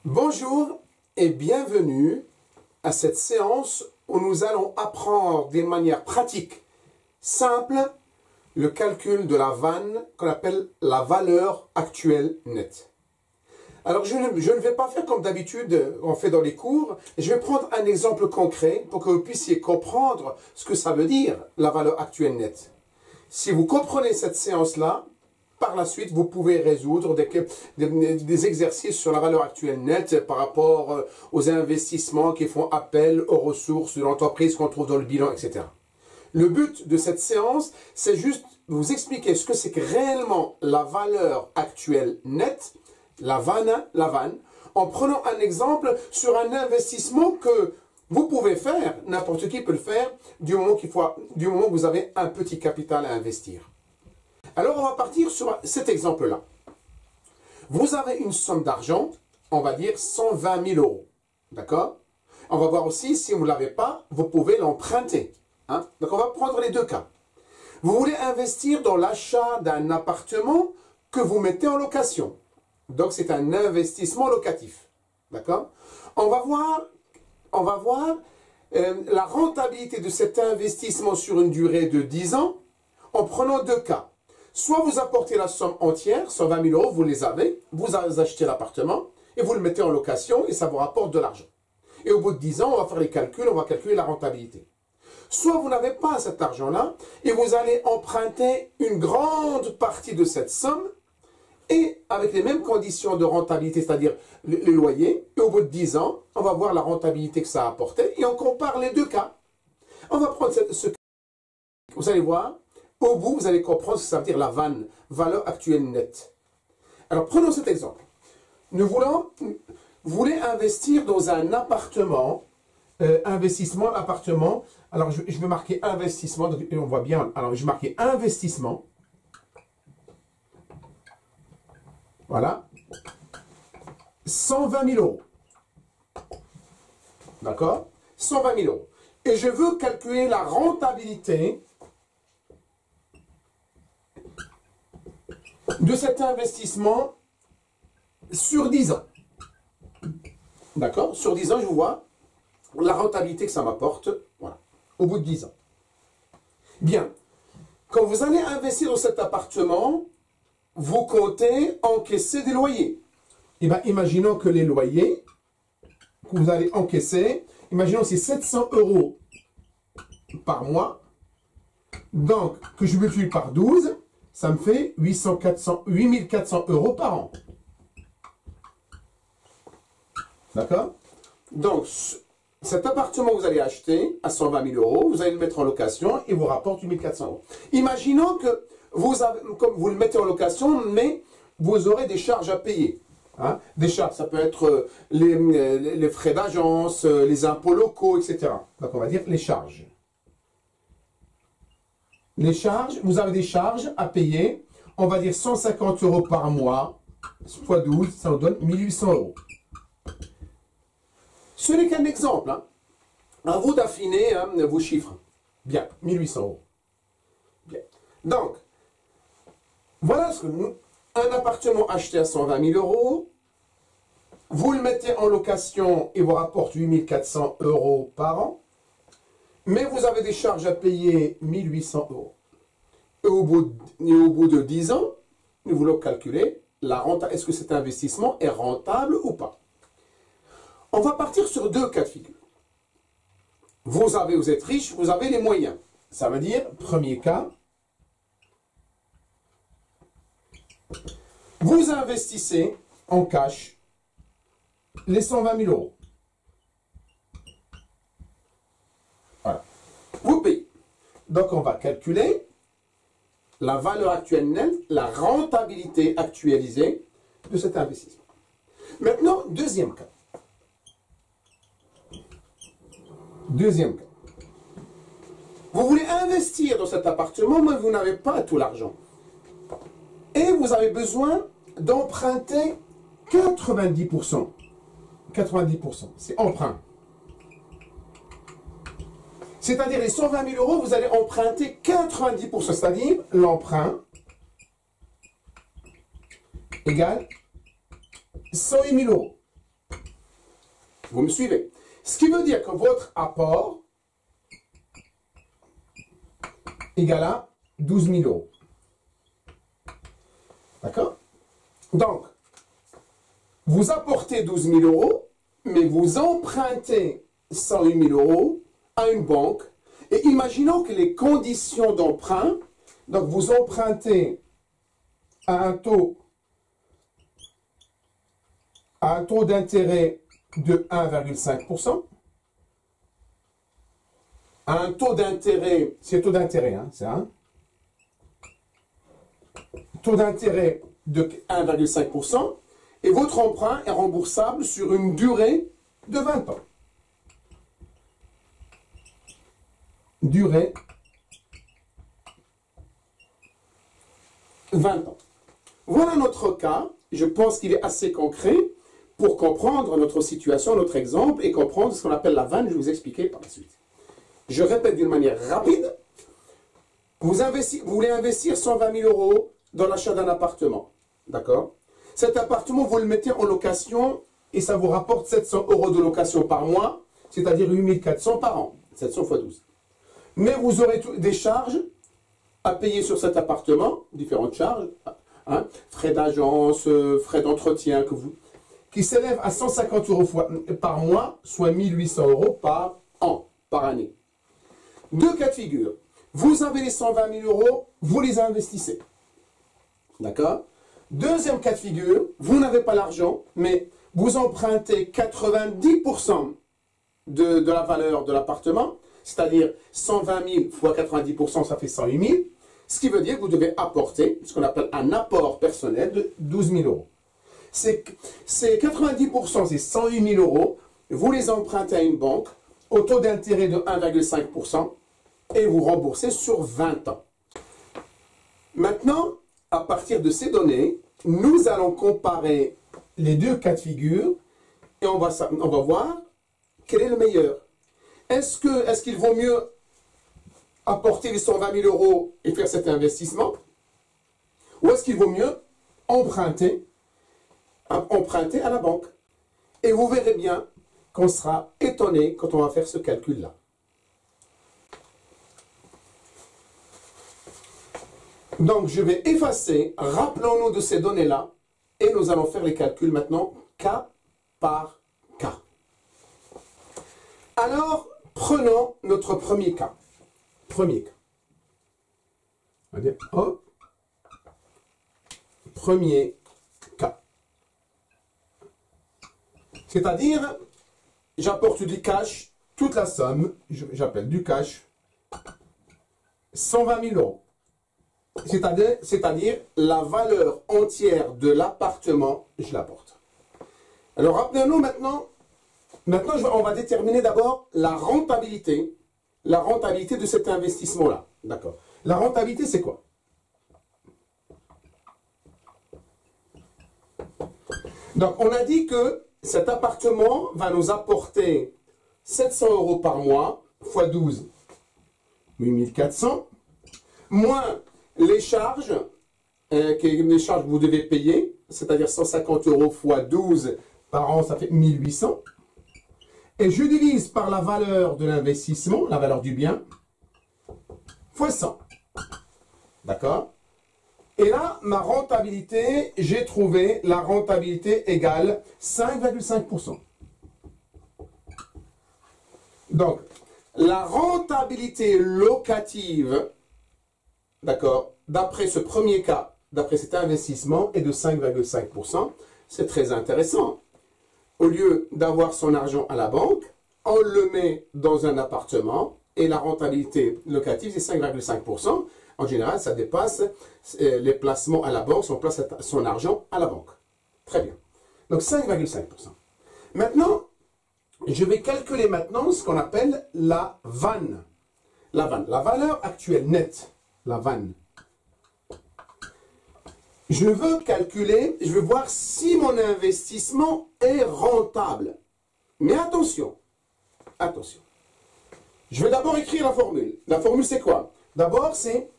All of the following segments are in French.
Bonjour et bienvenue à cette séance où nous allons apprendre d'une manière pratique, simple, le calcul de la vanne qu'on appelle la valeur actuelle nette. Alors je ne vais pas faire comme d'habitude on fait dans les cours, je vais prendre un exemple concret pour que vous puissiez comprendre ce que ça veut dire la valeur actuelle nette. Si vous comprenez cette séance-là, par la suite, vous pouvez résoudre des exercices sur la valeur actuelle nette par rapport aux investissements qui font appel aux ressources de l'entreprise qu'on trouve dans le bilan, etc. Le but de cette séance, c'est juste vous expliquer ce que c'est que réellement la valeur actuelle nette, la vanne, en prenant un exemple sur un investissement que vous pouvez faire, n'importe qui peut le faire, du moment que vous avez un petit capital à investir. Alors, on va partir sur cet exemple-là. Vous avez une somme d'argent, on va dire 120 000 euros. D'accord? On va voir aussi, si vous ne l'avez pas, vous pouvez l'emprunter. Hein? Donc, on va prendre les deux cas. Vous voulez investir dans l'achat d'un appartement que vous mettez en location. Donc, c'est un investissement locatif. D'accord? On va voir la rentabilité de cet investissement sur une durée de 10 ans en prenant deux cas. Soit vous apportez la somme entière, 120 000 euros, vous les avez, vous achetez l'appartement et vous le mettez en location et ça vous rapporte de l'argent. Et au bout de 10 ans, on va faire les calculs, on va calculer la rentabilité. Soit vous n'avez pas cet argent-là et vous allez emprunter une grande partie de cette somme et avec les mêmes conditions de rentabilité, c'est-à-dire les loyers, et au bout de 10 ans, on va voir la rentabilité que ça a apporté et on compare les deux cas. On va prendre ce cas. Vous allez voir. Au bout, vous allez comprendre ce que ça veut dire la vanne, valeur actuelle nette. Alors, prenons cet exemple. Vous voulez investir dans un appartement, investissement, appartement. Alors, je vais marquer investissement, donc, on voit bien. Alors, je vais marquer investissement. Voilà. 120 000 euros. D'accord? 120 000 euros. Et je veux calculer la rentabilité de cet investissement sur 10 ans. D'accord? Sur 10 ans, je vois la rentabilité que ça m'apporte. Voilà. Au bout de 10 ans. Bien. Quand vous allez investir dans cet appartement, vous comptez encaisser des loyers. Eh bien, imaginons que les loyers que vous allez encaisser, imaginons c'est 700 euros par mois. Donc, que je multiplie par 12, ça me fait 8 400 euros par an. D'accord? Donc, cet appartement que vous allez acheter à 120 000 euros, vous allez le mettre en location et vous rapporte 8 400 euros. Imaginons que comme vous le mettez en location, mais vous aurez des charges à payer. Hein? Des charges, ça peut être les frais d'agence, les impôts locaux, etc. Donc, on va dire les charges. Les charges, vous avez des charges à payer, on va dire 150 euros par mois, fois 12, ça nous donne 1800 euros. Ce n'est qu'un exemple. Hein. À vous d'affiner vos chiffres. Bien, 1800 euros. Bien. Donc, voilà ce que nous, un appartement acheté à 120 000 euros, vous le mettez en location et vous rapporte 8 400 euros par an, mais vous avez des charges à payer 1800 euros. Et au bout de 10 ans, nous voulons calculer la rentabilité. Est-ce que cet investissement est rentable ou pas? On va partir sur deux cas de figure. Vous êtes riche, vous avez les moyens. Ça veut dire, premier cas, vous investissez en cash les 120 000 euros. Voilà. Vous payez. Donc, on va calculer la valeur actuelle nette, la rentabilité actualisée de cet investissement. Maintenant, deuxième cas. Deuxième cas. Vous voulez investir dans cet appartement, mais vous n'avez pas tout l'argent. Et vous avez besoin d'emprunter 90%. 90%, c'est emprunt. C'est-à-dire les 120 000 euros, vous allez emprunter 90%, c'est-à-dire l'emprunt égale 108 000 euros. Vous me suivez? Ce qui veut dire que votre apport égale à 12 000 euros. D'accord? Donc, vous apportez 12 000 euros, mais vous empruntez 108 000 euros à une banque. Et imaginons que les conditions d'emprunt, donc vous empruntez à un taux d'intérêt de 1,5%. À un taux d'intérêt, c'est taux d'intérêt, hein, c'est un taux d'intérêt de 1,5%, et votre emprunt est remboursable sur une durée de 20 ans. Durée 20 ans. Voilà notre cas. Je pense qu'il est assez concret pour comprendre notre situation, notre exemple, et comprendre ce qu'on appelle la vanne. Je vais vous expliquer par la suite. Je répète d'une manière rapide. Vous voulez investir 120 000 euros dans l'achat d'un appartement. D'accord? Cet appartement, vous le mettez en location et ça vous rapporte 700 euros de location par mois, c'est-à-dire 8 400 par an. 700 x 12. Mais vous aurez des charges à payer sur cet appartement, différentes charges, hein, frais d'agence, frais d'entretien, qui s'élèvent à 150 euros par mois, soit 1 800 euros par an, par année. Deux cas de figure. Vous avez les 120 000 euros, vous les investissez. D'accord? Deuxième cas de figure, vous n'avez pas l'argent, mais vous empruntez 90% de la valeur de l'appartement, c'est-à-dire 120 000 fois 90%, ça fait 108 000, ce qui veut dire que vous devez apporter ce qu'on appelle un apport personnel de 12 000 euros. Ces 90%, c'est 108 000 euros, vous les empruntez à une banque au taux d'intérêt de 1,5% et vous remboursez sur 20 ans. Maintenant, à partir de ces données, nous allons comparer les deux cas de figure et on va voir quel est le meilleur. Est-ce qu'il vaut mieux apporter les 120 000 euros et faire cet investissement? Ou est-ce qu'il vaut mieux emprunter à la banque? Et vous verrez bien qu'on sera étonné quand on va faire ce calcul-là. Donc, je vais effacer, rappelons-nous de ces données-là, et nous allons faire les calculs maintenant, cas par cas. Alors, prenons notre premier cas. Premier cas. On va dire, hop, premier cas. C'est-à-dire, j'apporte du cash, toute la somme, j'appelle du cash, 120 000 euros. C'est-à-dire la valeur entière de l'appartement, je l'apporte. Alors, rappelons-nous maintenant, on va déterminer d'abord la rentabilité de cet investissement-là. D'accord. La rentabilité, c'est quoi? Donc, on a dit que cet appartement va nous apporter 700 euros par mois, fois 12, 8 400, moins les charges que vous devez payer, c'est-à-dire 150 euros fois 12 par an, ça fait 1800. Et je divise par la valeur de l'investissement, la valeur du bien, fois 100. D'accord? Et là, ma rentabilité, j'ai trouvé la rentabilité égale 5,5%. Donc, la rentabilité locative, d'accord, d'après ce premier cas, d'après cet investissement, est de 5,5%. C'est très intéressant. Au lieu d'avoir son argent à la banque, on le met dans un appartement et la rentabilité locative, c'est 5,5%. En général, ça dépasse les placements à la banque, si on place son argent à la banque. Très bien. Donc 5,5%. Maintenant, je vais calculer maintenant ce qu'on appelle la vanne. La vanne, la valeur actuelle nette. La vanne. Je veux calculer, je veux voir si mon investissement est rentable. Mais attention, attention. Je vais d'abord écrire la formule. La formule, c'est quoi? D'abord, c'est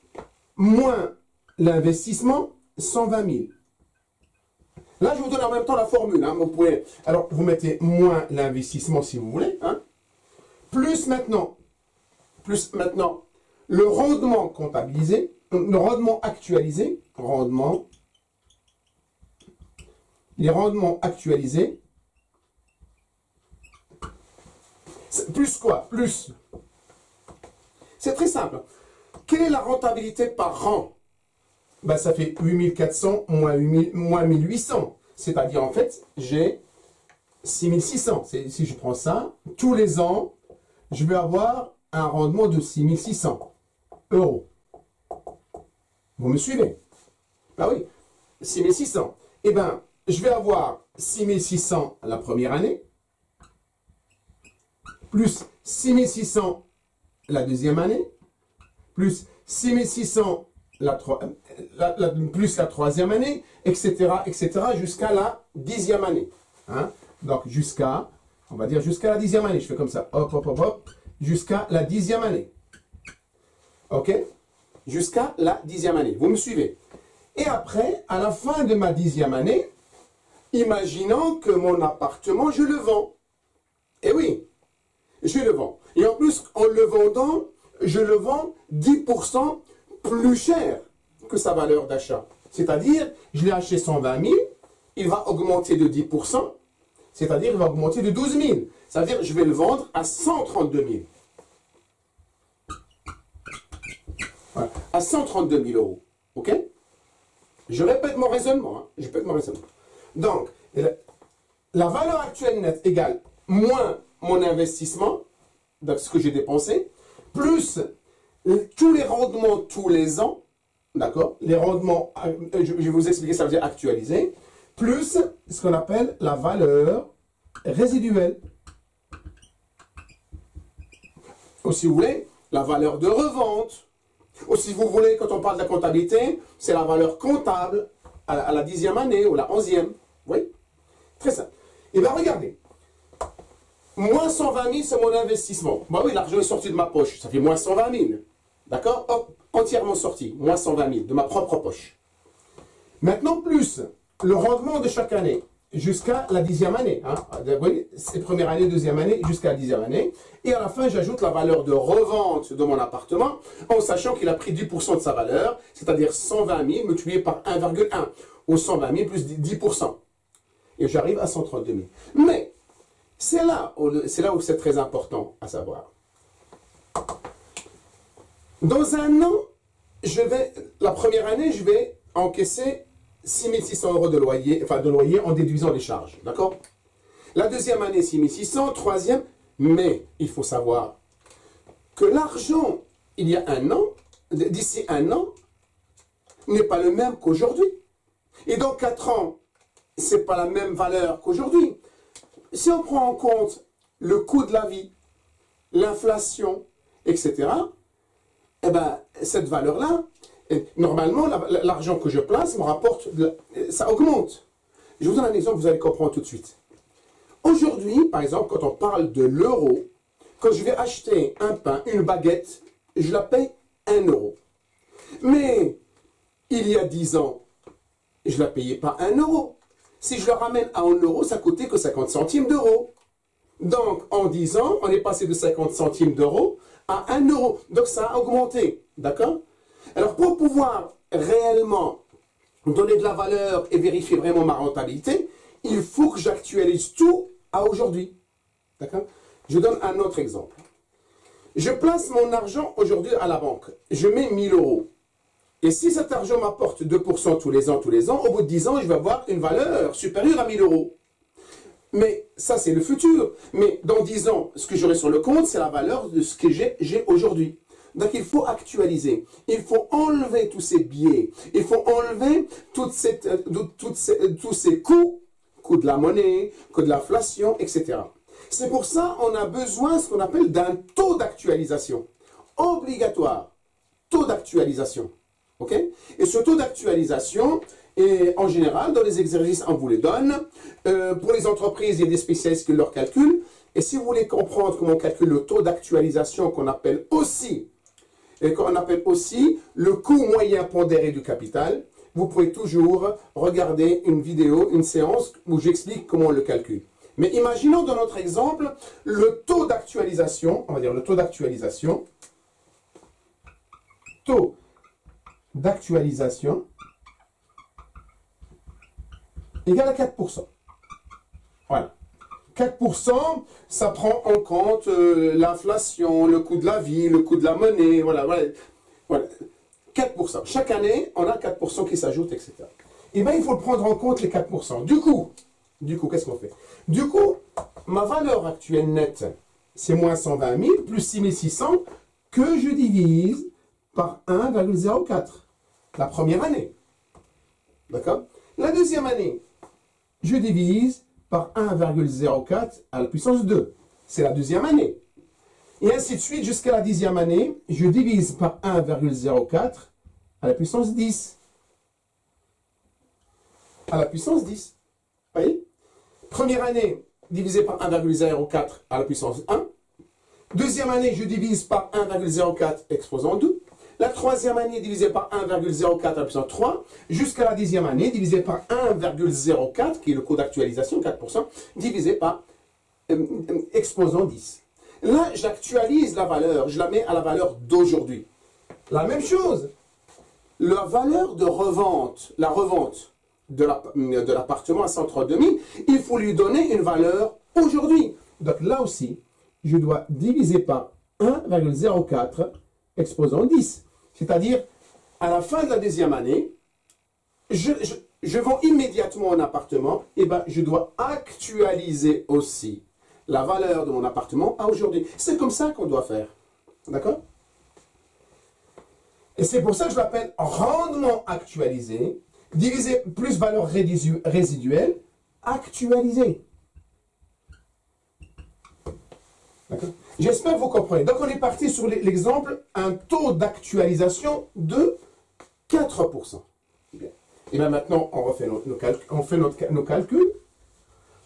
moins l'investissement, 120 000. Là, je vous donne en même temps la formule. Hein. Vous pouvez, alors, vous mettez moins l'investissement si vous voulez. Hein. Plus maintenant, le rendement comptabilisé, le rendement actualisé, les rendements actualisés, plus quoi? Plus. C'est très simple. Quelle est la rentabilité par an? Ben, ça fait 8400 moins 1800. C'est-à-dire, en fait, j'ai 6600. Si je prends ça, tous les ans, je vais avoir un rendement de 6600 euros. Vous me suivez? Ben oui, 6600. Eh bien, je vais avoir 6600 la première année, plus 6600 la deuxième année, plus 6600 plus la troisième année, etc., jusqu'à la 10e année. Hein? Donc, on va dire jusqu'à la 10e année. Je fais comme ça, hop, hop, hop, hop, jusqu'à la 10e année. OK? Jusqu'à la 10e année. Vous me suivez? Et après, à la fin de ma 10e année, imaginons que mon appartement, je le vends. Eh oui, je le vends. Et en plus, en le vendant, je le vends 10% plus cher que sa valeur d'achat. C'est-à-dire, je l'ai acheté 120 000, il va augmenter de 10%, c'est-à-dire, il va augmenter de 12 000. C'est-à-dire, je vais le vendre à 132 000. Voilà, à 132 000 euros. OK? Je répète mon raisonnement. Hein, Donc, la valeur actuelle nette égale moins mon investissement, donc ce que j'ai dépensé, plus tous les rendements tous les ans, d'accord? Les rendements, je vais vous expliquer, ça veut dire actualiser, plus ce qu'on appelle la valeur résiduelle. Ou si vous voulez, la valeur de revente. Ou si vous voulez, quand on parle de la comptabilité, c'est la valeur comptable à la 10e année ou la 11e. Oui? Très simple. Et bien regardez. Moins 120 000, c'est mon investissement. Bah oui, l'argent est sorti de ma poche. Ça fait moins 120 000. D'accord? Hop, entièrement sorti. Moins 120 000 de ma propre poche. Maintenant, plus le rendement de chaque année jusqu'à la 10e année. Hein? Vous voyez, c'est première année, deuxième année, jusqu'à la 10e année. Et à la fin, j'ajoute la valeur de revente de mon appartement en sachant qu'il a pris 10% de sa valeur, c'est-à-dire 120 000 multiplié par 1,1 ou 120 000 plus 10%. Et j'arrive à 132 000. Mais c'est là où c'est très important à savoir. Dans un an, la première année, je vais encaisser 6 600 euros de loyer en déduisant les charges. D'accord? La deuxième année, 6 600, troisième, mais il faut savoir que l'argent, il y a un an, d'ici un an, n'est pas le même qu'aujourd'hui. Et dans 4 ans, ce n'est pas la même valeur qu'aujourd'hui. Si on prend en compte le coût de la vie, l'inflation, etc., eh ben, cette valeur-là, normalement, l'argent que je place me rapporte, ça augmente. Je vous donne un exemple, vous allez comprendre tout de suite. Aujourd'hui, par exemple, quand on parle de l'euro, quand je vais acheter un pain, une baguette, je la paye 1 euro. Mais il y a 10 ans, je ne la payais pas 1 euro. Si je le ramène à 1 euro, ça coûtait que 50 centimes d'euros. Donc, en 10 ans, on est passé de 50 centimes d'euros à 1 euro. Donc, ça a augmenté. D'accord? Alors, pour pouvoir réellement donner de la valeur et vérifier vraiment ma rentabilité, il faut que j'actualise tout à aujourd'hui. D'accord? Je donne un autre exemple. Je place mon argent aujourd'hui à la banque. Je mets 1 000 euros. Et si cet argent m'apporte 2% tous les ans, au bout de 10 ans, je vais avoir une valeur supérieure à 1 000 euros. Mais ça, c'est le futur. Mais dans 10 ans, ce que j'aurai sur le compte, c'est la valeur de ce que j'ai aujourd'hui. Donc, il faut actualiser. Il faut enlever tous ces biais. Il faut enlever tous ces coûts de la monnaie, coût de l'inflation, etc. C'est pour ça qu'on a besoin de ce qu'on appelle d'un taux d'actualisation. Obligatoire. Taux d'actualisation. OK? Et ce taux d'actualisation, en général, dans les exercices, on vous les donne. Pour les entreprises, il y a des spécialistes qui leur calculent. Et si vous voulez comprendre comment on calcule le taux d'actualisation qu'on appelle aussi le coût moyen pondéré du capital, vous pouvez toujours regarder une vidéo, une séance où j'explique comment on le calcule. Mais imaginons dans notre exemple le taux d'actualisation, on va dire le taux d'actualisation, égal à 4%. Voilà. 4%, ça prend en compte l'inflation, le coût de la vie, le coût de la monnaie, voilà. 4%. Chaque année, on a 4% qui s'ajoutent, etc. Et bien, il faut prendre en compte les 4%. Du coup, qu'est-ce qu'on fait? Du coup, ma valeur actuelle nette, c'est moins 120 000 plus 6 600 que je divise par 1,04. La première année. D'accord? La deuxième année, je divise par 1,04 à la puissance 2. C'est la deuxième année. Et ainsi de suite, jusqu'à la 10e année, je divise par 1,04 à la puissance 10. À la puissance 10. Vous voyez? Première année, divisé par 1,04 à la puissance 1. Deuxième année, je divise par 1,04 exposant 2. La troisième année, divisé par 1,04 à la puissance 3. Jusqu'à la 10e année, divisé par 1,04, qui est le coût d'actualisation, 4%, divisé par exposant 10. Là, j'actualise la valeur, je la mets à la valeur d'aujourd'hui. La même chose, la valeur de revente, la revente de l'appartement à 132 000, il faut lui donner une valeur aujourd'hui. Donc là aussi, je dois diviser par 1,04 exposant 10. C'est-à-dire, à la fin de la deuxième année, je vends immédiatement un appartement, et ben je dois actualiser aussi la valeur de mon appartement à aujourd'hui. C'est comme ça qu'on doit faire. D'accord? Et c'est pour ça que je l'appelle rendement actualisé, divisé plus valeur résiduelle, actualisé. D'accord? J'espère que vous comprenez. Donc on est parti sur l'exemple, un taux d'actualisation de 4%. Bien. Et bien maintenant, on refait nos calculs.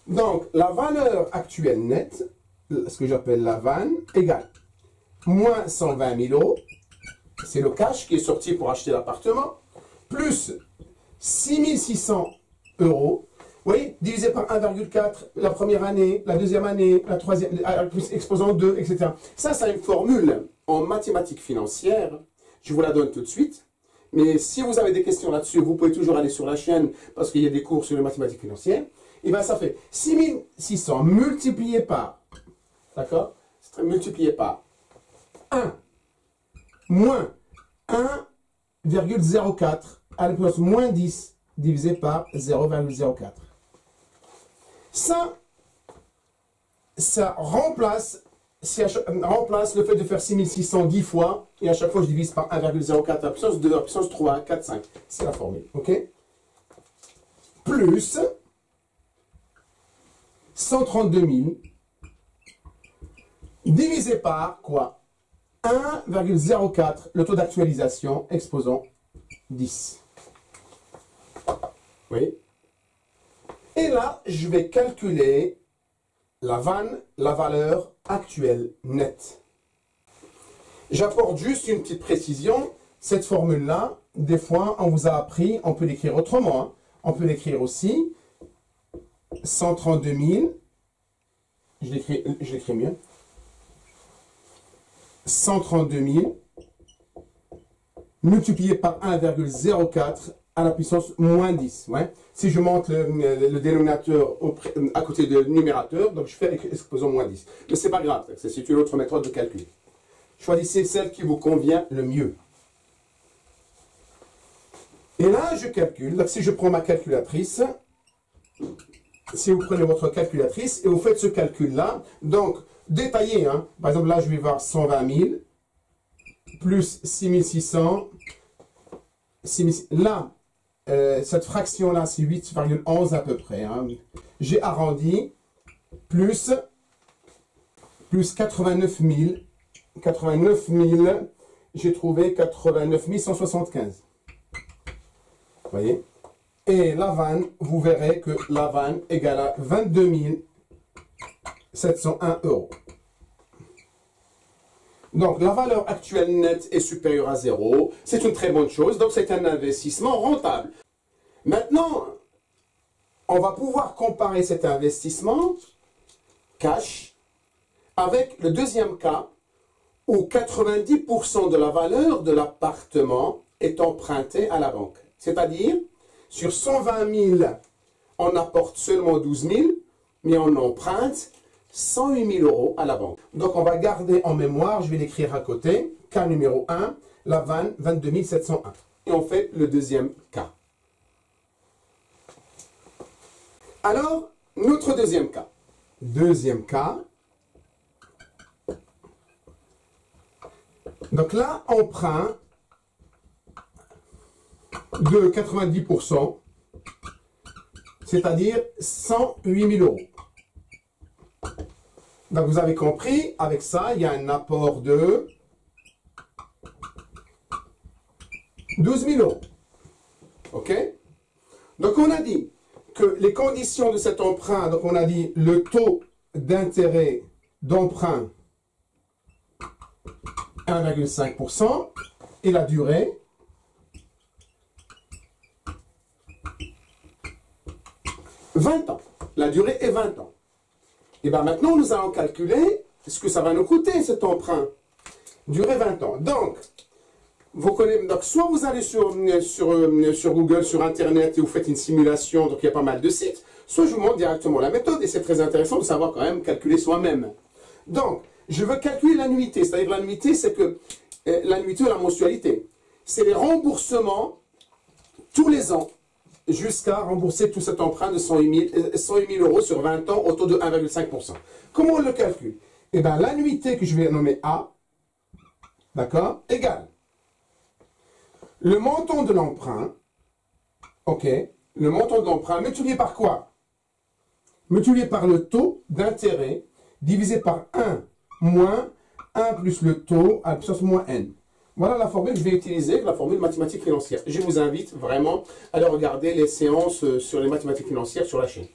Donc, la valeur actuelle nette, ce que j'appelle la vanne, égale moins 120 000 euros, c'est le cash qui est sorti pour acheter l'appartement, plus 6 600 euros, vous voyez, divisé par 1,4 la première année, la deuxième année, la troisième, plus exposant 2, etc. Ça, c'est une formule en mathématiques financières, je vous la donne tout de suite. Mais si vous avez des questions là-dessus, vous pouvez toujours aller sur la chaîne parce qu'il y a des cours sur les mathématiques financières. Et bien, ça fait 6 600 multiplié par, d'accord? Multiplié par 1 moins 1,04 à la puissance moins 10 divisé par 0,04. Ça remplace le fait de faire 6600 10 fois, et à chaque fois je divise par 1,04 à la puissance 2, à la puissance 3, 4, 5. C'est la formule, ok? Plus 132 000 divisé par quoi? 1,04, le taux d'actualisation exposant 10. Oui. Et là, je vais calculer la vanne, la valeur actuelle nette. J'apporte juste une petite précision. Cette formule-là, des fois, on vous a appris, on peut l'écrire autrement. Hein. On peut l'écrire aussi 132 000. Je l'écris mieux. 132 000 multiplié par 1,04 à la puissance moins 10. Ouais. Si je monte le dénominateur à côté du numérateur, donc je fais exposant moins 10. Mais ce n'est pas grave, c'est une autre méthode de calcul. Choisissez celle qui vous convient le mieux. Et là, je calcule. Donc, si je prends ma calculatrice, si vous prenez votre calculatrice et vous faites ce calcul-là, donc détaillé, hein, par exemple, là, je vais voir 120 000 plus 6 600. Là, cette fraction-là, c'est 8,11 à peu près. Hein. J'ai arrondi, plus 89 000. 89 000, j'ai trouvé 89 175. Vous voyez? Et la vanne, vous verrez que la vanne égale à 22 701 euros. Donc, la valeur actuelle nette est supérieure à 0. C'est une très bonne chose. Donc, c'est un investissement rentable. Maintenant, on va pouvoir comparer cet investissement cash avec le deuxième cas où 90% de la valeur de l'appartement est empruntée à la banque. C'est-à-dire, sur 120 000, on apporte seulement 12 000, mais on emprunte 108 000 euros à la banque. Donc, on va garder en mémoire, je vais l'écrire à côté, cas numéro 1, la vanne 22 701. Et on fait le deuxième cas. Alors, notre deuxième cas. Deuxième cas. Donc là, emprunt de 90%, c'est-à-dire 108 000 euros. Donc vous avez compris, avec ça, il y a un apport de 12 000 euros. OK? Donc on a dit que les conditions de cet emprunt, donc on a dit le taux d'intérêt d'emprunt 1,5% et la durée 20 ans. La durée est 20 ans. Et bien maintenant, nous allons calculer ce que ça va nous coûter cet emprunt. Durée 20 ans. Donc, vous connaissez, donc soit vous allez sur Google, sur Internet et vous faites une simulation, donc il y a pas mal de sites, soit je vous montre directement la méthode et c'est très intéressant de savoir quand même calculer soi-même. Donc, je veux calculer l'annuité, c'est-à-dire l'annuité, c'est que l'annuité ou la mensualité, c'est les remboursements tous les ans jusqu'à rembourser tout cet emprunt de 108 000 euros sur 20 ans au taux de 1,5%. Comment on le calcule? Eh bien, l'annuité que je vais nommer A, d'accord, égale le montant de l'emprunt, ok, le montant de l'emprunt multiplié par quoi? Multiplié par le taux d'intérêt divisé par 1 moins 1 plus le taux à la puissance moins n. Voilà la formule que je vais utiliser, la formule mathématique financière. Je vous invite vraiment à aller regarder les séances sur les mathématiques financières sur la chaîne.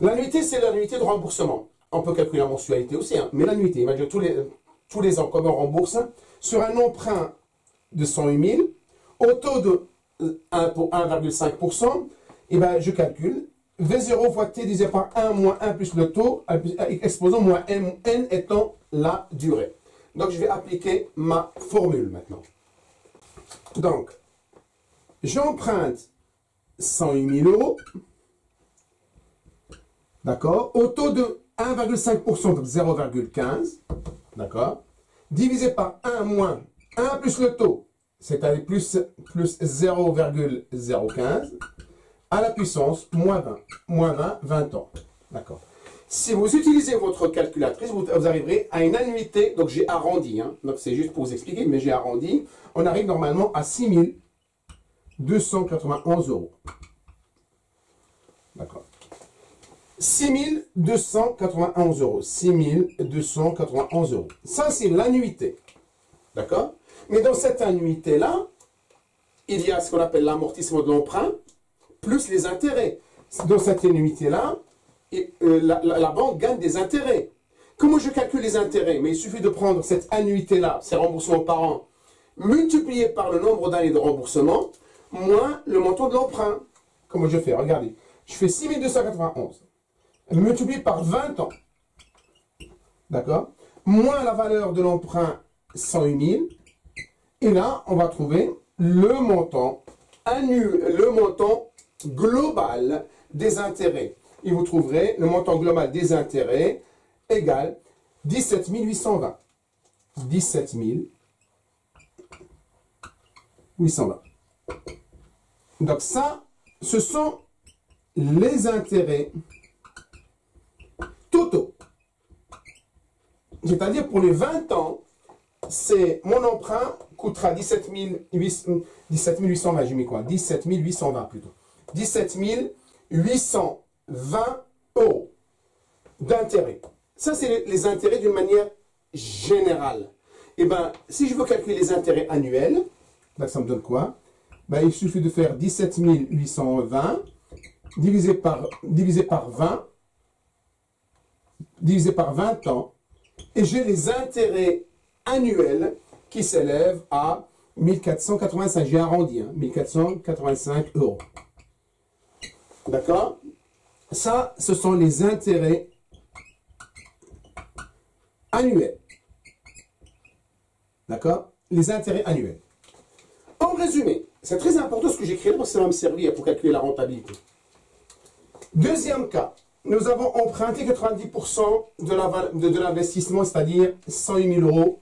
L'annuité, c'est l'annuité de remboursement. On peut calculer la mensualité aussi, hein, mais l'annuité, imagine tous les ans, comme on rembourse, sur un emprunt de 108 000, au taux de 1,5%, et ben, je calcule V0 fois T divisé par 1 moins 1 plus le taux, exposant moins n étant la durée. Donc, je vais appliquer ma formule maintenant. Donc, j'emprunte 108 000 euros, d'accord, au taux de 1,5%, donc 0,15, d'accord, divisé par 1 moins 1 plus le taux, c'est-à-dire plus 0,015, à la puissance moins 20, 20 ans, d'accord. Si vous utilisez votre calculatrice, vous arriverez à une annuité, donc j'ai arrondi, hein, donc c'est juste pour vous expliquer, mais j'ai arrondi, on arrive normalement à 6 291 euros. D'accord. 6 291 euros. 6 291 euros. Ça, c'est l'annuité. D'accord? Mais dans cette annuité-là, il y a ce qu'on appelle l'amortissement de l'emprunt, plus les intérêts. Dans cette annuité-là, la banque gagne des intérêts. Comment je calcule les intérêts? Mais il suffit de prendre cette annuité-là, ces remboursements par an, multiplié par le nombre d'années de remboursement, moins le montant de l'emprunt. Comment je fais? Regardez. Je fais 6 291, multiplié par 20 ans. D'accord? Moins la valeur de l'emprunt, 108 000. Et là, on va trouver le montant global des intérêts. Et vous trouverez le montant global des intérêts égal 17 820. 17 820. Donc ça, ce sont les intérêts totaux. C'est-à-dire pour les 20 ans, c'est mon emprunt coûtera 17 820, j'ai mis quoi? 17 820 plutôt. 17 820 euros d'intérêt. Ça, c'est les intérêts d'une manière générale. Et bien, si je veux calculer les intérêts annuels, ben, ça me donne quoi? Ben, il suffit de faire 17 820 divisé par 20, divisé par 20 ans, et j'ai les intérêts annuel qui s'élève à 1485. J'ai arrondi, hein, 1485 euros. D'accord? Ça, ce sont les intérêts annuels. D'accord? Les intérêts annuels. En résumé, c'est très important ce que j'ai créé parce que ça va me servir pour calculer la rentabilité. Deuxième cas, nous avons emprunté 90% de l'investissement, c'est-à-dire 108 000 euros,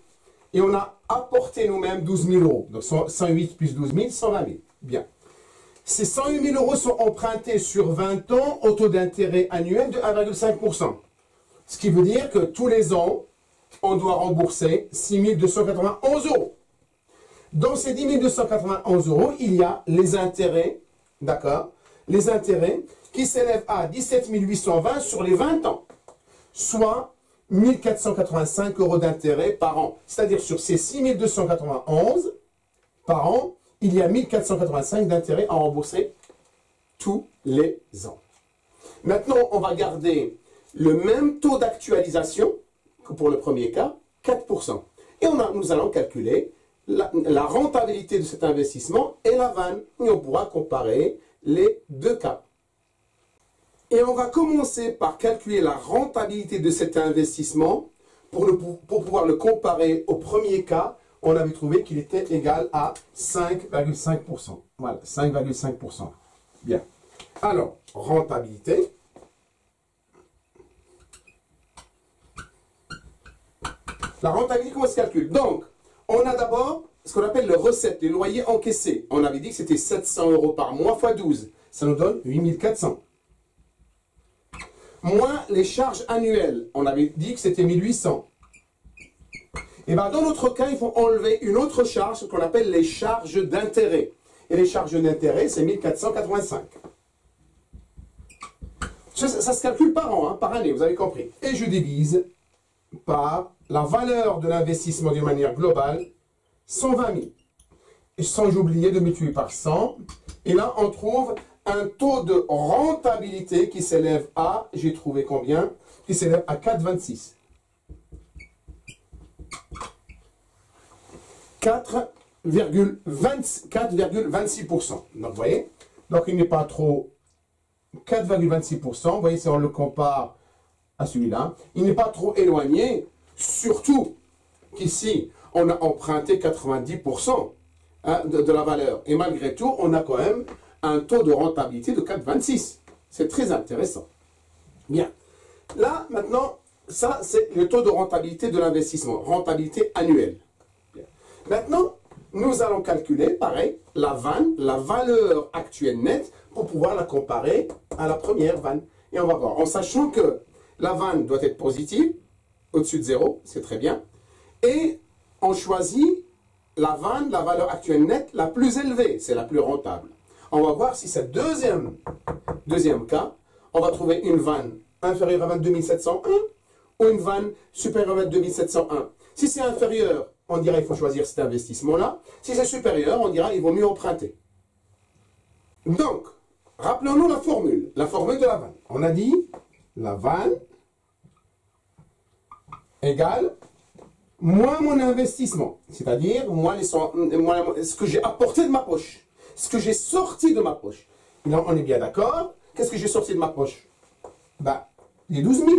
et on a apporté nous-mêmes 12 000 euros. Donc 108 plus 12 000, 120 000. Bien. Ces 108 000 euros sont empruntés sur 20 ans au taux d'intérêt annuel de 1,5%. Ce qui veut dire que tous les ans, on doit rembourser 6 291 euros. Dans ces 10 291 euros, il y a les intérêts, d'accord? Les intérêts qui s'élèvent à 17 820 sur les 20 ans, soit 1 485 euros d'intérêt par an. C'est-à-dire sur ces 6 291 par an, il y a 1 485 d'intérêt à rembourser tous les ans. Maintenant, on va garder le même taux d'actualisation que pour le premier cas, 4%. Et nous allons calculer la rentabilité de cet investissement et la vanne. Et on pourra comparer les deux cas. Et on va commencer par calculer la rentabilité de cet investissement pour pouvoir le comparer au premier cas. On avait trouvé qu'il était égal à 5,5%. Voilà, 5,5%. Bien. Alors, rentabilité. La rentabilité, comment se calcule? Donc, on a d'abord ce qu'on appelle les recettes, les loyers encaissés. On avait dit que c'était 700 euros par mois fois 12. Ça nous donne 8 400. Moins les charges annuelles. On avait dit que c'était 1800. Et bien, dans notre cas, il faut enlever une autre charge, ce qu'on appelle les charges d'intérêt. Et les charges d'intérêt, c'est 1485. Ça se calcule par an, hein, par année, vous avez compris. Et je divise par la valeur de l'investissement d'une manière globale, 120 000. Et sans oublier de multiplier par 100. Et là, on trouve un taux de rentabilité qui s'élève à, j'ai trouvé combien? Qui s'élève à 4,26. 4,26%. Donc, vous voyez, donc il n'est pas trop 4,26%. Vous voyez, si on le compare à celui-là, il n'est pas trop éloigné, surtout qu'ici, on a emprunté 90% hein, de la valeur. Et malgré tout, on a quand même un taux de rentabilité de 4,26. C'est très intéressant. Bien. Là, maintenant, ça, c'est le taux de rentabilité de l'investissement. Rentabilité annuelle. Bien. Maintenant, nous allons calculer, pareil, la vanne, la valeur actuelle nette, pour pouvoir la comparer à la première vanne. Et on va voir, en sachant que la vanne doit être positive, au-dessus de 0, c'est très bien. Et on choisit la vanne, la valeur actuelle nette, la plus élevée, c'est la plus rentable. On va voir si c'est deuxième cas, on va trouver une vanne inférieure à 22 701 ou une vanne supérieure à 22 701. Si c'est inférieur, on dira il faut choisir cet investissement-là. Si c'est supérieur, on dira il vaut mieux emprunter. Donc, rappelons-nous la formule de la vanne. On a dit la vanne égale moins mon investissement, c'est-à-dire ce que j'ai apporté de ma poche, ce que j'ai sorti de ma poche. Là, on est bien d'accord. Qu'est-ce que j'ai sorti de ma poche? Ben, les 12 000.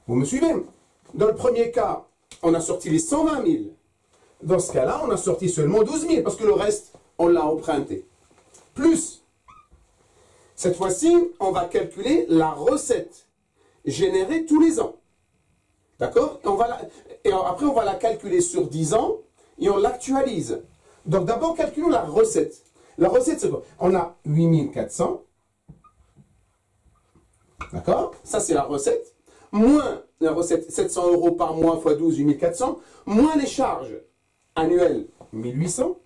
Vous me suivez? Dans le premier cas, on a sorti les 120 000. Dans ce cas-là, on a sorti seulement 12 000, parce que le reste, on l'a emprunté. Plus, cette fois-ci, on va calculer la recette générée tous les ans. D'accord? Et après, on va la calculer sur 10 ans, et on l'actualise. Donc d'abord, calculons la recette. La recette, c'est quoi? On a 8 400. D'accord? Ça, c'est la recette. Moins la recette, 700 euros par mois fois 12, 8 400. Moins les charges annuelles, 1800.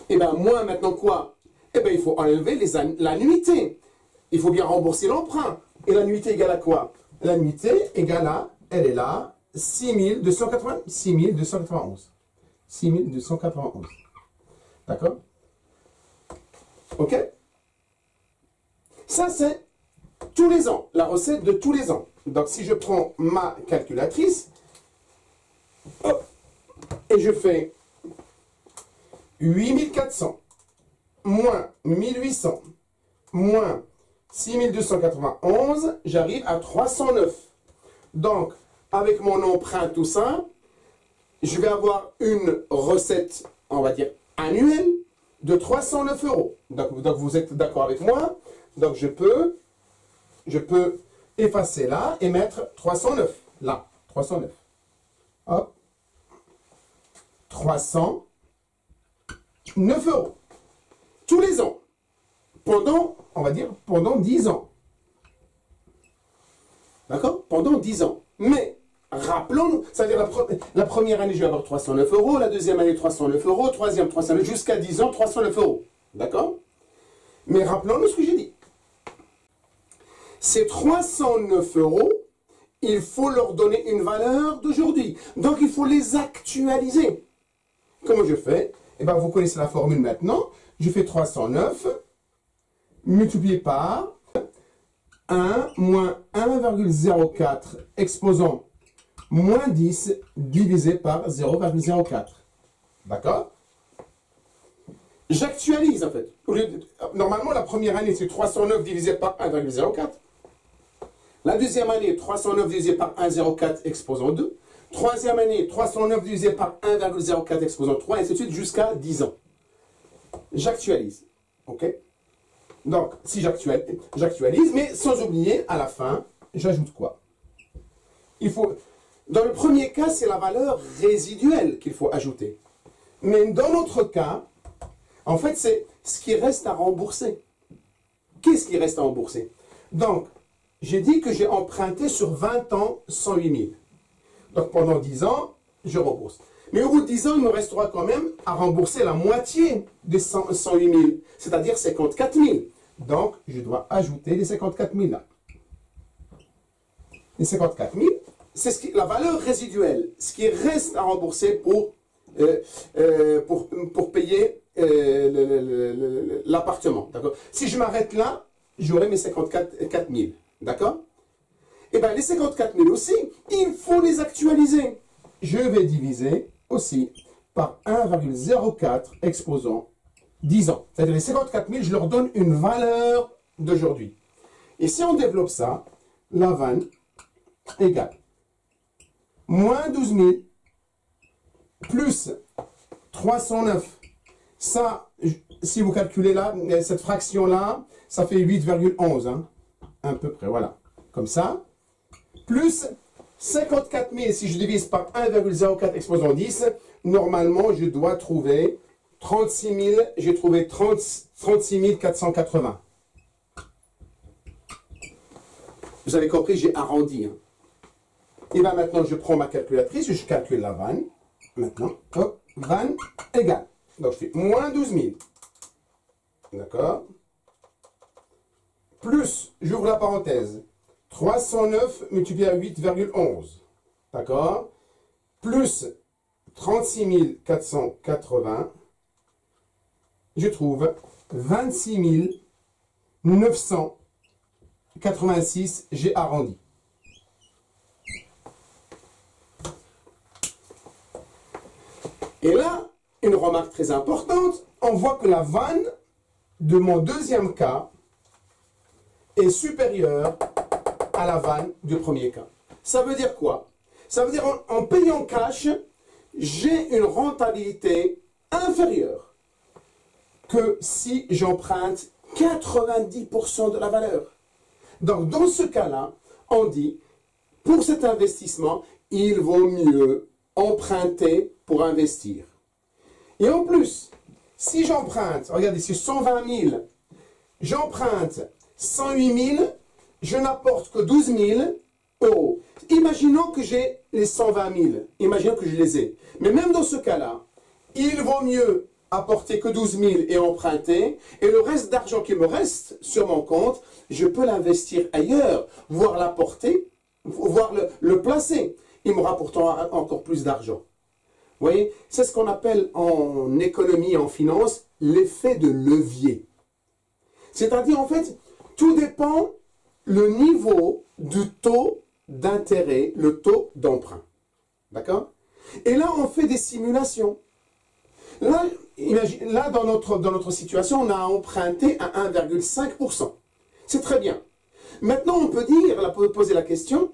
Et bien, moins maintenant quoi? Eh bien, il faut enlever l'annuité. Il faut bien rembourser l'emprunt. Et l'annuité égale à quoi? L'annuité égale à, elle est là, 6291. 6291. D'accord? Ok? Ça, c'est tous les ans. La recette de tous les ans. Donc, si je prends ma calculatrice, hop, et je fais 8400 moins 1800 moins 6291, j'arrive à 309. Donc, avec mon emprunt, tout ça, je vais avoir une recette, on va dire, annuelle de 309 euros. Donc vous êtes d'accord avec moi? Donc, je peux effacer là et mettre 309. Là, 309. Hop. 309 euros. Tous les ans. Pendant, on va dire, pendant 10 ans. D'accord? Pendant 10 ans. Mais, rappelons-nous, c'est-à-dire la première année, je vais avoir 309 euros, la deuxième année, 309 euros, troisième, 309, jusqu'à 10 ans, 309 euros. D'accord? Mais rappelons-nous ce que j'ai dit. Ces 309 euros, il faut leur donner une valeur d'aujourd'hui. Donc, il faut les actualiser. Comment je fais? Eh bien, vous connaissez la formule maintenant. Je fais 309 multiplié par 1 moins 1,04 exposant moins 10 divisé par 0,04. D'accord? J'actualise en fait. Normalement, la première année, c'est 309 divisé par 1,04. La deuxième année, 309 divisé par 1,04 exposant 2. Troisième année, 309 divisé par 1,04 exposant 3, et ainsi de suite, jusqu'à 10 ans. J'actualise. OK? Donc, si j'actualise, mais sans oublier, à la fin, j'ajoute quoi? Il faut, dans le premier cas, c'est la valeur résiduelle qu'il faut ajouter. Mais dans notre cas, en fait, c'est ce qui reste à rembourser. Qu'est-ce qui reste à rembourser? Donc, j'ai dit que j'ai emprunté sur 20 ans 108 000. Donc, pendant 10 ans, je rembourse. Mais au bout de 10 ans, il me restera quand même à rembourser la moitié des 108 000, c'est-à-dire 54 000. Donc, je dois ajouter les 54 000 là. Les 54 000, c'est la valeur résiduelle, ce qui reste à rembourser pour payer l'appartement. D'accord? Si je m'arrête là, j'aurai mes 54 000. D'accord? Et bien, les 54 000 aussi, il faut les actualiser. Je vais diviser aussi par 1,04 exposant 10 ans. C'est-à-dire les 54 000, je leur donne une valeur d'aujourd'hui. Et si on développe ça, la vanne égale moins 12 000 plus 309. Ça, si vous calculez là, cette fraction-là, ça fait 8,11. Hein, à peu près, voilà. Comme ça. Plus 54 000, si je divise par 1,04 exposant 10, normalement, je dois trouver 36 000, j'ai trouvé 36 480. Vous avez compris, j'ai arrondi. Hein. Et bien maintenant, je prends ma calculatrice, je calcule la vanne. Maintenant, hop, vanne égale. Donc, je fais moins 12 000. D'accord? Plus, j'ouvre la parenthèse, 309 multiplié à 8,11. D'accord? Plus 36 480. Je trouve 26 986. J'ai arrondi. Et là, une remarque très importante, on voit que la vanne de mon deuxième cas est supérieure à la vanne du premier cas. Ça veut dire quoi? Ça veut dire en payant cash, j'ai une rentabilité inférieure que si j'emprunte 90% de la valeur. Donc dans ce cas-là, on dit, pour cet investissement, il vaut mieux emprunter pour investir. Et en plus, si j'emprunte, regardez, c'est 120 000, j'emprunte 108 000, je n'apporte que 12 000 euros. Imaginons que j'ai les 120 000, imaginons que je les ai. Mais même dans ce cas-là, il vaut mieux apporter que 12 000 et emprunter, et le reste d'argent qui me reste sur mon compte, je peux l'investir ailleurs, voire l'apporter, voire le placer. Il me rapportera encore plus d'argent. Vous voyez, c'est ce qu'on appelle en économie et en finance l'effet de levier. C'est-à-dire, en fait, tout dépend le niveau du taux d'intérêt, le taux d'emprunt. D'accord? Et là, on fait des simulations. Là, dans notre situation, on a emprunté à 1,5%. C'est très bien. Maintenant, on peut poser la question,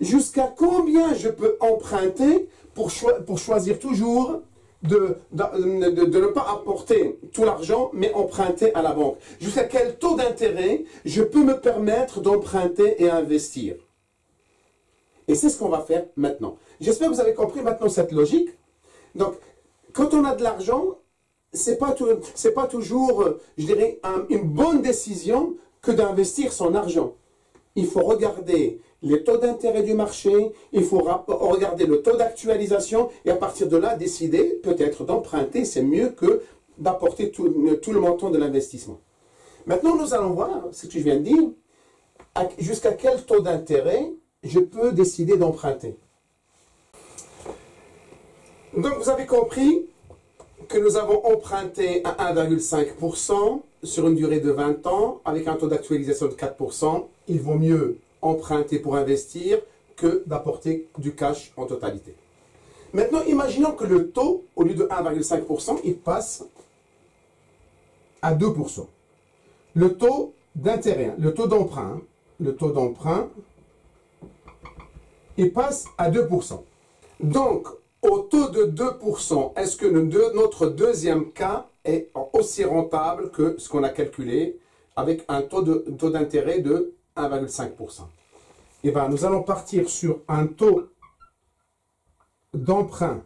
jusqu'à combien je peux emprunter pour choisir toujours de ne pas apporter tout l'argent, mais emprunter à la banque. Jusqu'à quel taux d'intérêt je peux me permettre d'emprunter et investir. Et c'est ce qu'on va faire maintenant. J'espère que vous avez compris maintenant cette logique. Donc, quand on a de l'argent, c'est pas toujours, je dirais, une bonne décision que d'investir son argent. Il faut regarder les taux d'intérêt du marché, il faut regarder le taux d'actualisation et à partir de là, décider peut-être d'emprunter. C'est mieux que d'apporter tout le montant de l'investissement. Maintenant, nous allons voir ce que je viens de dire. Jusqu'à quel taux d'intérêt je peux décider d'emprunter. Donc, vous avez compris que nous avons emprunté à 1,5% sur une durée de 20 ans avec un taux d'actualisation de 4%. Il vaut mieux emprunter pour investir que d'apporter du cash en totalité. Maintenant, imaginons que le taux, au lieu de 1,5%, il passe à 2%. Le taux d'intérêt, le taux d'emprunt, il passe à 2%. Donc, au taux de 2%, est-ce que notre deuxième cas est aussi rentable que ce qu'on a calculé avec un taux d'intérêt de 1,5%? Eh bien, nous allons partir sur un taux d'emprunt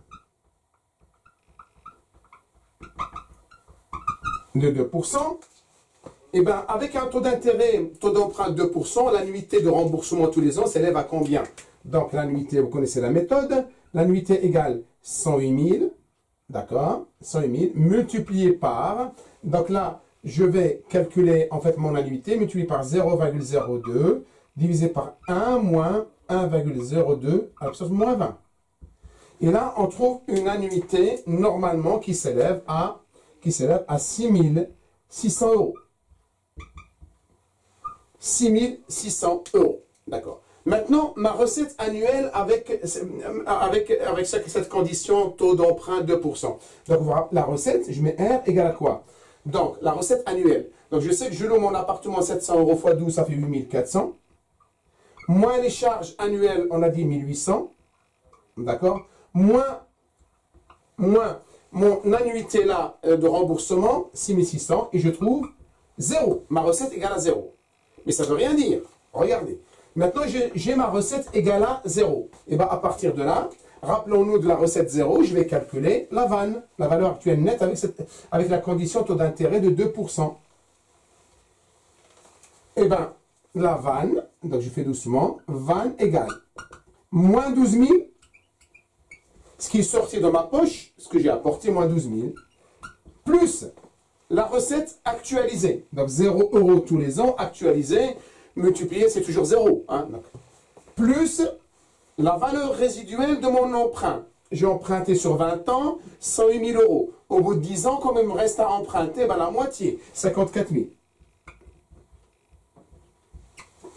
de 2%. Eh bien, avec un taux d'intérêt, taux d'emprunt de 2%, l'annuité de remboursement tous les ans s'élève à combien? Donc, l'annuité, vous connaissez la méthode. L'annuité égale 108 000, d'accord, 108 000, multiplié par, donc là, je vais calculer en fait mon annuité, multiplié par 0,02, divisé par 1 moins 1,02, alors moins 20. Et là, on trouve une annuité normalement qui s'élève à 6 600 euros. 6 600 euros, d'accord. Maintenant, ma recette annuelle avec cette condition taux d'emprunt 2%. Donc, voilà, la recette, je mets R égale à quoi? Donc, la recette annuelle. Donc, je sais que je loue mon appartement 700 euros x 12, ça fait 8400. Moins les charges annuelles, on a dit 1800. D'accord? Moins mon annuité là de remboursement, 6600. Et je trouve 0. Ma recette égale à 0. Mais ça ne veut rien dire. Regardez. Maintenant, j'ai ma recette égale à 0. Et bien, à partir de là, rappelons-nous de la recette 0, je vais calculer la vanne, la valeur actuelle nette avec la condition taux d'intérêt de 2%. Et bien, la vanne, donc je fais doucement, vanne égale moins 12 000, ce qui est sorti de ma poche, ce que j'ai apporté, moins 12 000, plus la recette actualisée. Donc 0 € tous les ans, actualisée, multiplié, c'est toujours 0. Hein, plus la valeur résiduelle de mon emprunt. J'ai emprunté sur 20 ans, 108 000 euros. Au bout de 10 ans, comme il me reste à emprunter, ben la moitié, 54 000.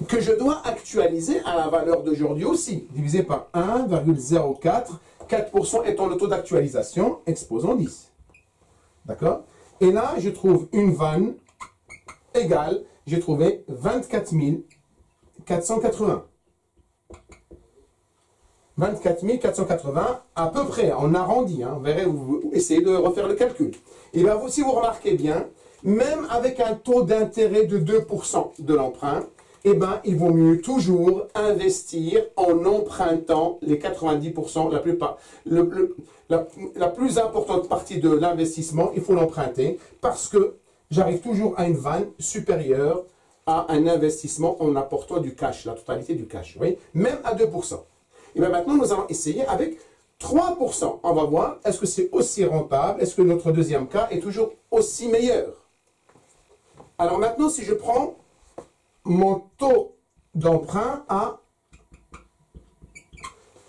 Que je dois actualiser à la valeur d'aujourd'hui aussi, divisé par 1,04, 4% étant le taux d'actualisation, exposant 10. D'accord? Et là, je trouve une vanne égale, j'ai trouvé 24 480. 24 480 à peu près, on arrondit, hein, vous verrez, vous essayez de refaire le calcul. Et bien, si vous remarquez bien, même avec un taux d'intérêt de 2% de l'emprunt, eh ben, il vaut mieux toujours investir en empruntant les 90%, la plus importante partie de l'investissement, il faut l'emprunter parce que j'arrive toujours à une vanne supérieure à un investissement en apportant du cash, la totalité du cash, vous voyez, même à 2%. Et bien maintenant, nous allons essayer avec 3%. On va voir, est-ce que c'est aussi rentable? Est-ce que notre deuxième cas est toujours aussi meilleur? Alors maintenant, si je prends mon taux d'emprunt à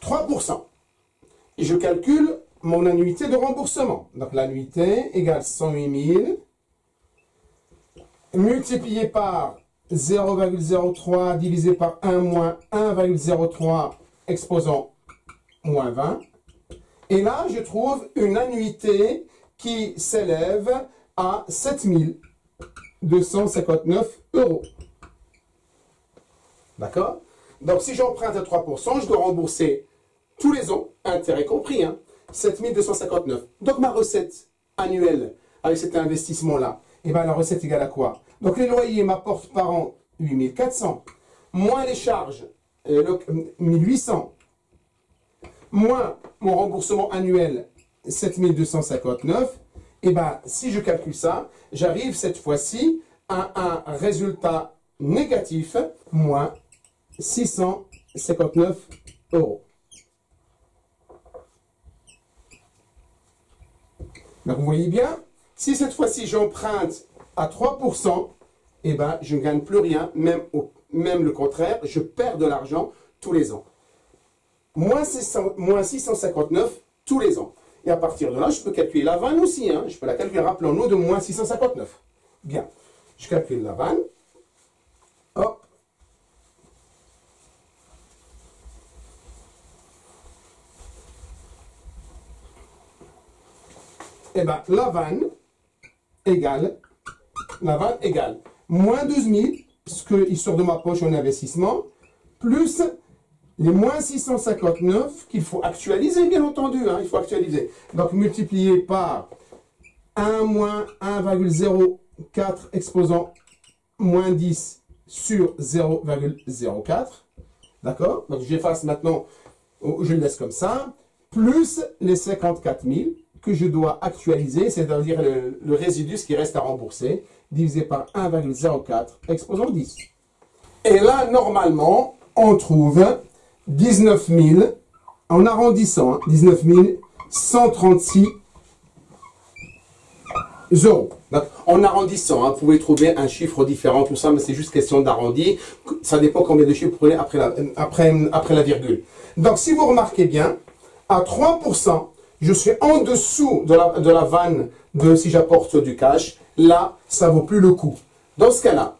3%, et je calcule mon annuité de remboursement. Donc l'annuité égale 108 000 multiplié par 0,03 divisé par 1 moins 1,03 exposant moins 20. Et là, je trouve une annuité qui s'élève à 7 259 €. D'accord? Donc, si j'emprunte à 3%, je dois rembourser tous les ans, intérêt compris, hein, 7 259. Donc, ma recette annuelle avec cet investissement-là, eh ben, la recette égale à quoi? Donc, les loyers m'apportent par an 8 400, moins les charges, 1800, moins mon remboursement annuel, 7 259. Et bien, si je calcule ça, j'arrive cette fois-ci à un résultat négatif, moins 659 €. Donc, vous voyez bien, si cette fois-ci j'emprunte à 3%, eh ben, je ne gagne plus rien, même le contraire, je perds de l'argent tous les ans. Moins 659 tous les ans. Et à partir de là, je peux calculer la vanne aussi. Hein. Je peux la calculer, rappelons-nous, de moins 659. Bien. Je calcule la vanne. Hop. Eh bien, la vanne égale moins 12 000, ce qu'il sort de ma poche en investissement, plus les moins 659 qu'il faut actualiser, bien entendu, hein, il faut actualiser. Donc, multiplié par 1 moins 1,04 exposant moins 10 sur 0,04. D'accord? Donc, j'efface maintenant, je le laisse comme ça, plus les 54 000 que je dois actualiser, c'est-à-dire le résidu, ce qui reste à rembourser, divisé par 1,04 exposant 10. Et là, normalement, on trouve 19 000, en arrondissant, 19 136 €. Donc, en arrondissant, hein, vous pouvez trouver un chiffre différent, tout ça, mais c'est juste question d'arrondi. Ça dépend combien de chiffres vous prenez après la virgule. Donc, si vous remarquez bien, à 3%, je suis en dessous de la vanne de si j'apporte du cash. Là, ça vaut plus le coup. Dans ce cas-là,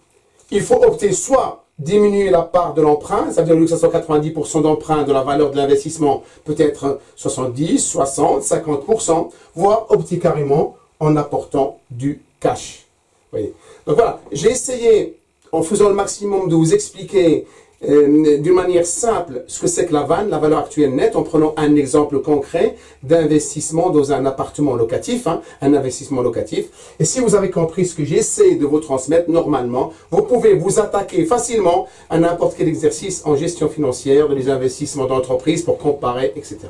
il faut opter soit diminuer la part de l'emprunt, c'est-à-dire que ça soit 90% d'emprunt de la valeur de l'investissement, peut-être 70, 60, 50%, voire opter carrément en apportant du cash. Vous voyez. Donc voilà, j'ai essayé, en faisant le maximum, de vous expliquer d'une manière simple ce que c'est que la vanne, la valeur actuelle nette, en prenant un exemple concret d'investissement dans un appartement locatif, hein, un investissement locatif. Et si vous avez compris ce que j'essaie de vous transmettre, normalement, vous pouvez vous attaquer facilement à n'importe quel exercice en gestion financière, de les investissements d'entreprise pour comparer, etc.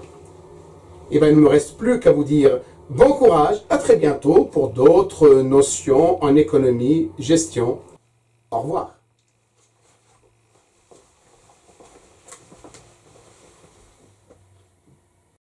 Et bien, il ne me reste plus qu'à vous dire bon courage, à très bientôt pour d'autres notions en économie, gestion. Au revoir.